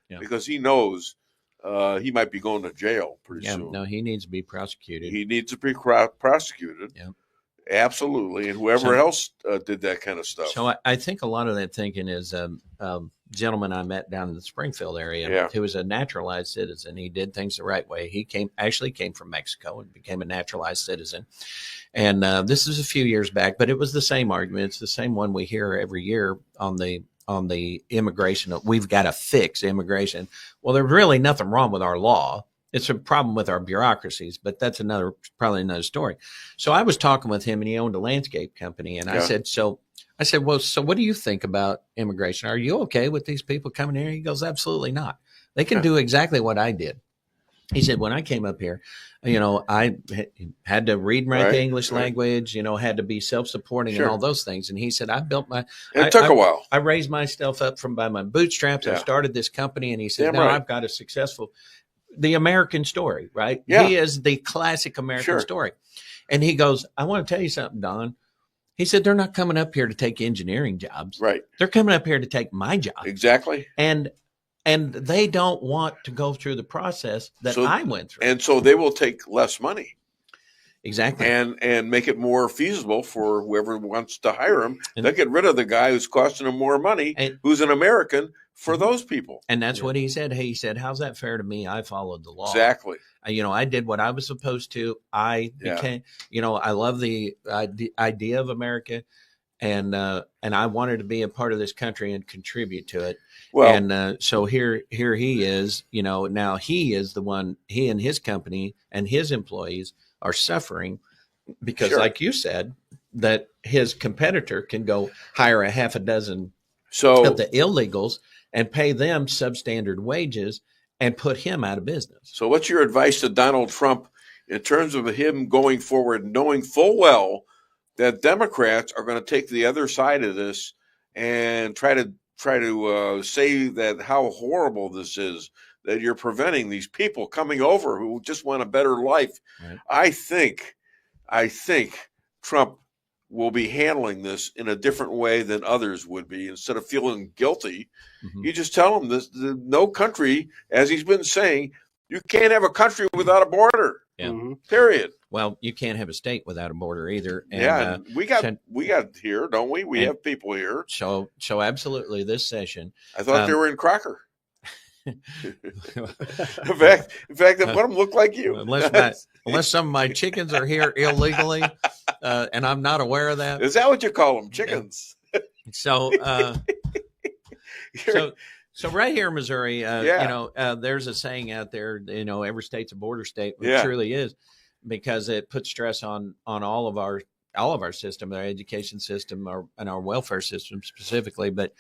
Yeah. because he knows he might be going to jail pretty soon. No, he needs to be prosecuted. He needs to be prosecuted. Yeah. Absolutely. And whoever else did that kind of stuff. So I think a lot of that thinking is gentleman I met down in the Springfield area who was a naturalized citizen. He did things the right way. He actually came from Mexico and became a naturalized citizen. And this is a few years back, but it was the same argument. It's the same one we hear every year on the immigration. We've got to fix immigration. Well, there's really nothing wrong with our law. It's a problem with our bureaucracies, but that's probably another story. So I was talking with him, and he owned a landscape company. And I said, well, so what do you think about immigration? Are you okay with these people coming here? He goes, absolutely not. They can do exactly what I did. He said, when I came up here, I had to read and write the English language, had to be self-supporting and all those things. And he said, I built it took a while. I raised myself up by my bootstraps. I started this company. And he said, now I've got a successful, the American story, right? Yeah. He is the classic American story. And he goes, I want to tell you something, Don. He said, they're not coming up here to take engineering jobs. Right. They're coming up here to take my job. Exactly. And they don't want to go through the process that I went through. And so they will take less money. Exactly. And make it more feasible for whoever wants to hire him. They'll get rid of the guy who's costing them more money, who's an American, for those people. And that's what he said. He said, how's that fair to me? I followed the law. Exactly. I did what I was supposed to. I became, I love the idea of America. And I wanted to be a part of this country and contribute to it. Well, and so here he is, now he is the one, he and his company and his employees are suffering because like you said, that his competitor can go hire a half a dozen of the illegals and pay them substandard wages and put him out of business. So what's your advice to Donald Trump in terms of him going forward, knowing full well that Democrats are going to take the other side of this and try to say that how horrible this is, that you're preventing these people coming over who just want a better life? Right. I think Trump will be handling this in a different way than others would be. Instead of feeling guilty, you just tell them this: no country, as he's been saying, you can't have a country without a border. Yeah. Period. Well, you can't have a state without a border either. And, we got here, don't we? We have people here. So absolutely, this session. I thought they were in Crocker. in fact, one of them looked like you. Unless some of my chickens are here illegally, and I'm not aware of that. Is that what you call them, chickens? So right here in Missouri, there's a saying out there, every state's a border state. It truly is, because it puts stress on all of our system, our education system, and our welfare system specifically. But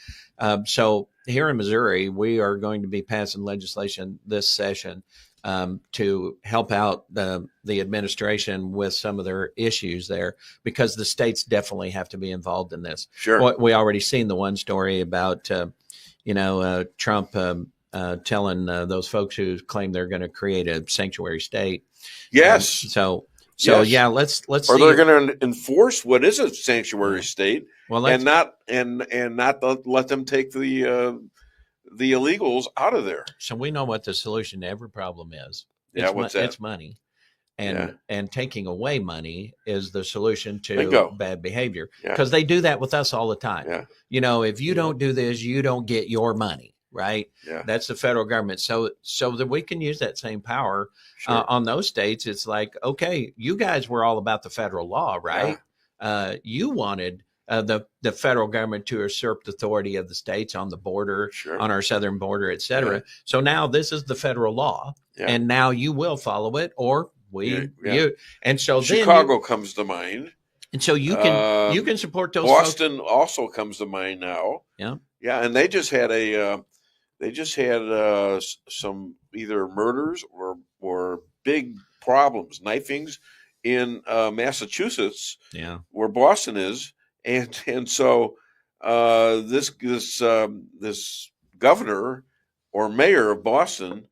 so here in Missouri, we are going to be passing legislation this session to help out the administration with some of their issues there, because the states definitely have to be involved in this. Sure. We already seen the one story about, Trump telling those folks who claim they're going to create a sanctuary state. Yes. Let's Or see. they're going to enforce what is a sanctuary state, and not let them take the illegals out of there. So we know what the solution to every problem is. What's that? It's money. And taking away money is the solution to bad behavior, because they do that with us all the time. Yeah. If you don't do this, you don't get your money. Right. Yeah. That's the federal government. So that we can use that same power on those states. It's like, okay, you guys were all about the federal law, right? Yeah. You wanted the federal government to usurp the authority of the states on the border, on our southern border, et cetera. Yeah. So now this is the federal law, and now you will follow it, or you. And so Chicago comes to mind. And so you can support those. Boston also comes to mind now. Yeah. Yeah. And they just had some either murders or big problems, knifings in Massachusetts, where Boston is. And so this governor or mayor of Boston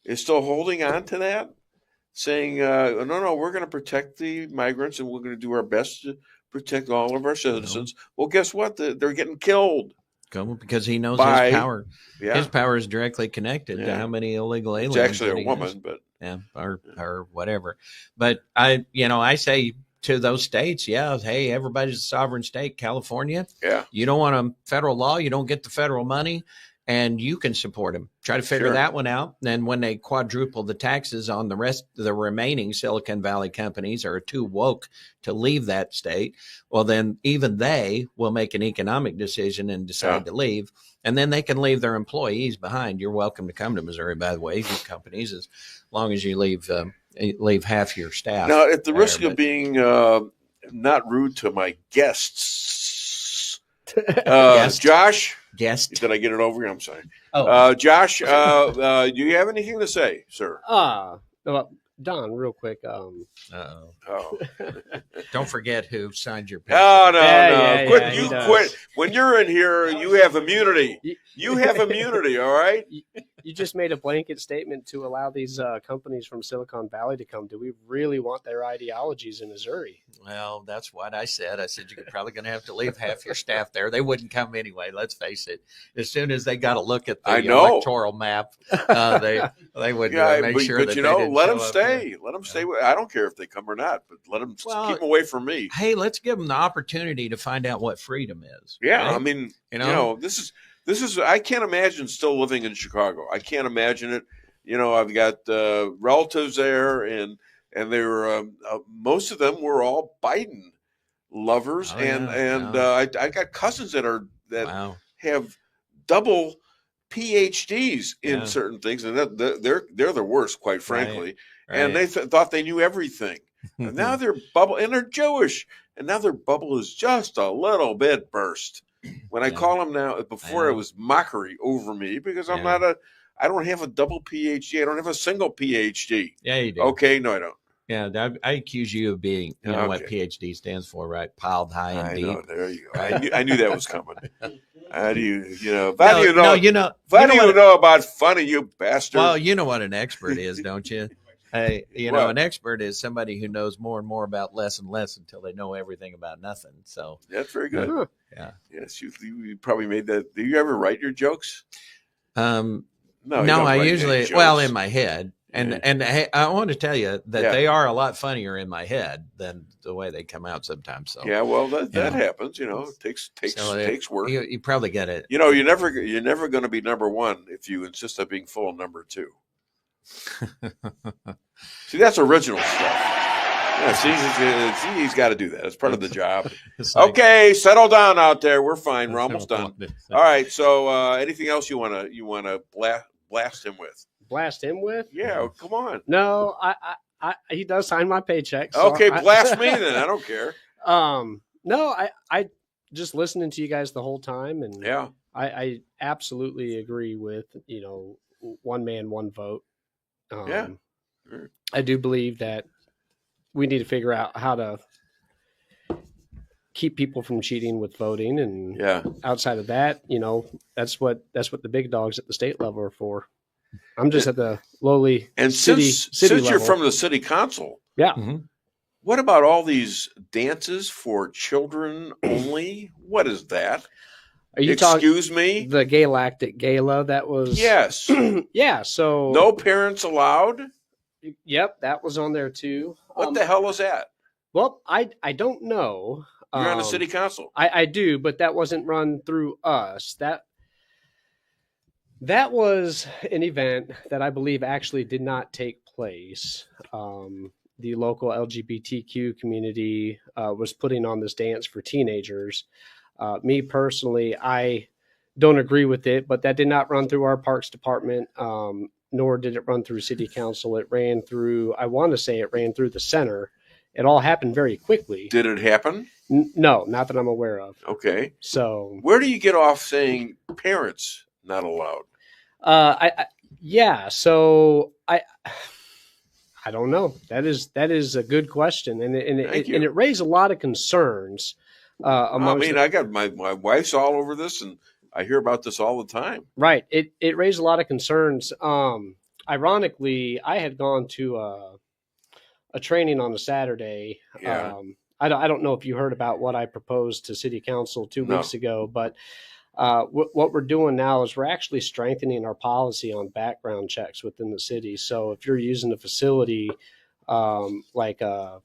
is still holding on to that, saying, no, we're going to protect the migrants, and we're going to do our best to protect all of our citizens. Well, guess what? They're getting killed. Because he knows by, his power. Yeah. His power is directly connected to how many illegal aliens. It's actually a woman, but or whatever. But I say to those states, hey, everybody's a sovereign state. California, you don't want a federal law, you don't get the federal money, and you can support them. Try to figure that one out. Then when they quadruple the taxes on the rest of the remaining Silicon Valley companies are too woke to leave that state, well, then even they will make an economic decision and decide to leave. And then they can leave their employees behind. You're welcome to come to Missouri, by the way, these companies, as long as you leave half your staff. Now, at the risk of being not rude to my guests, Josh. Guest. Did I get it over? I'm sorry. Oh, Josh, do you have anything to say, sir? Don, real quick. Don't forget who signed your paper. No. Quit. When you're in here, you have immunity. You have immunity, all right? You just made a blanket statement to allow these companies from Silicon Valley to come. Do we really want their ideologies in Missouri? Well, that's what I said. I said you're probably going to have to leave half your staff there. They wouldn't come anyway. Let's face it. As soon as they got to look at the electoral map, they would make sure that they didn't let them show up stay. here. Let them stay. I don't care if they come or not, but let them keep them away from me. Hey, let's give them the opportunity to find out what freedom is. Yeah, right? I mean, this is. I can't imagine still living in Chicago. I can't imagine it. I've got relatives there, and they were most of them were all Biden lovers, I got cousins that have double PhDs in certain things, and they're the worst, quite frankly. Right. And they thought they knew everything, and now their bubble, and they're Jewish, and now their bubble is just a little bit burst. When I call them now, before it was mockery over me because I don't have a double PhD. I don't have a single PhD. Yeah, you do. Okay, no, I don't. Yeah, I accuse you of being, what PhD stands for, right? Piled high and deep. Know, there you go. I knew that was coming. How do you know about funny, you bastard? Well, you know what an expert is, don't you? Hey, an expert is somebody who knows more and more about less and less until they know everything about nothing. So that's very good. Yeah. Yes, you probably made that. Do you ever write your jokes? No, I usually in my head. And I want to tell you that they are a lot funnier in my head than the way they come out sometimes. So that happens. It takes work. You probably get it. You're never going to be number one if you insist on being full number two. See, that's original stuff. Yeah, he's got to do that. It's part of the job. Okay, settle down out there. We're fine. We're almost done. All right. So, anything else you want to blast him with? Blast him with? Yeah, come on. No, he does sign my paycheck. So okay, blast me then. I don't care. No, I just listening to you guys the whole time, and I absolutely agree with one man, one vote. I do believe that we need to figure out how to keep people from cheating with voting, and outside of that, that's what the big dogs at the state level are for. I'm just at the lowly city level. You're from the city council, what about all these dances for children only? What is that? Are you Excuse me? The Galactic Gala that was... Yes. Yeah, so... No parents allowed? Yep, that was on there too. What the hell was that? Well, I don't know. You're on the city council. I do, but that wasn't run through us. That was an event that I believe actually did not take place. The local LGBTQ community was putting on this dance for teenagers. Me personally, I don't agree with it, but that did not run through our parks department, nor did it run through city council. It ran through, I want to say it ran through the center. It all happened very quickly. Did it happen? No, not that I'm aware of. Okay. So where do you get off saying parents not allowed? So I don't know. That is a good question, and it raised a lot of concerns. I got my wife's all over this, and I hear about this all the time. Right. It raised a lot of concerns. Ironically, I had gone to a training on a Saturday. Yeah. I don't know if you heard about what I proposed to City Council 2 weeks ago, but what we're doing now is we're actually strengthening our policy on background checks within the city. So if you're using a facility like a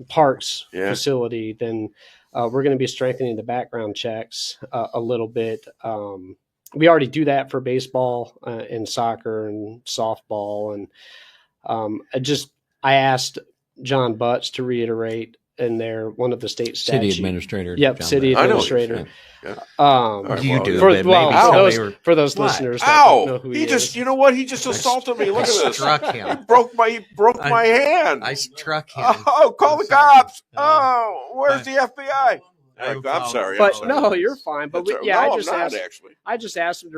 parks facility, then we're going to be strengthening the background checks a little bit. We already do that for baseball and soccer and softball. And I asked John Butts to reiterate in there one of the state statutes. City administrator. Yep, city administrator. You do. For those listeners that don't know who he just, you know what? He just assaulted me. Look at this. Struck him. He broke my hand. I struck him. Oh, call the cops. Oh, where's the FBI? I'm sorry. But no, you're fine. But I just asked him